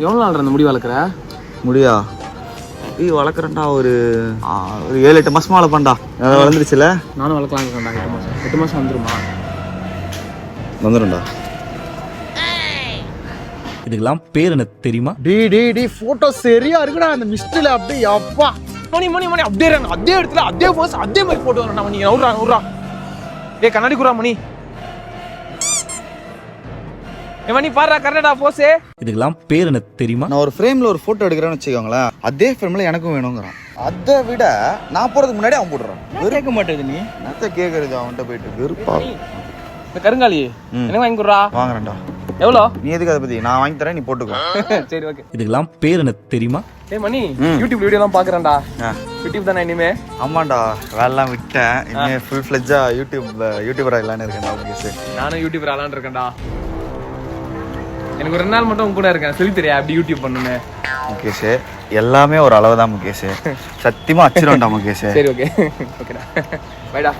எவ்வளோ நாள் அந்த முடி வளர்க்குற? முடியா வளர்க்குறேன்டா ஒரு 7-8 மாசமா வளர்ப்பேன்டா. வளர்ந்துருச்சுல. நானும் வளர்க்கலாம் இருக்கேன்டா. 8 மாதம் வந்துருமா? வந்துடும்டா. இதுக்கெல்லாம் பேர் என்ன தெரியுமா? டி போட்டோ சரியா இருக்குடா அந்த மிஸ்ட்ல. அப்படியே அப்பா மணி அப்படியே அதே இடத்துல அதே போஸ் அதே மாதிரி போட்டு வரேன்டா மணி. விட்றா ஏ கண்ணாடி குறா மணி. ஏ மணி பாருடா கரெக்டா போஸே. இதுக்கெல்லாம் பேர் என்ன தெரியுமா? நான் ஒரு ஃப்ரேம்ல ஒரு போட்டோ எடுக்கிறேன்னு வச்சுக்கோங்களேன், அதே ஃப்ரேம்ல எனக்கும் வேணுங்கிறான். அதை விட நான் போறதுக்கு முன்னாடி அவன் போடுறான். கேட்க மாட்டேது நீ என்னத்த கேட்கறது அவன்கிட்ட போயிட்டு வெறுப்பா. இந்த கருங்காலி எனக்கு வாங்கி கொடுறா. வாங்குறேன்டா. எவ்வளோ? நீ எதுக்கு அதை பத்தி? நான் வாங்கி தரேன், நீ போட்டுக்கோ. சரி ஓகே. இதுக்கெல்லாம் பேர் என்ன தெரியுமா? ஏ மணி யூடியூப் வீடியோலாம் பாக்குறேன்டா. யூடியூப் தானே இனிமே? ஆமாண்டா, வேலைலாம் விட்டேன். இனிமே ஃபுல் ஃபிளெட்ஜா யூடியூபர் ஆகலான்னு இருக்கேன்டா. ஓகே, நானும் யூடியூபர் ஆளான்னு இருக்கேன்டா. எனக்கு ஒரு 2 நாள் மட்டும் உங்க கூட இருக்கேன். சொல்லி தெரியா அப்படி யூடியூப் பண்ணுன்னு. முகேஷ் எல்லாமே ஒரு அளவு தான் முகேஷ். சத்தியமா அச்சிருவேன்டா முகேஷ். சரி ஓகே ஓகேடா பைடா.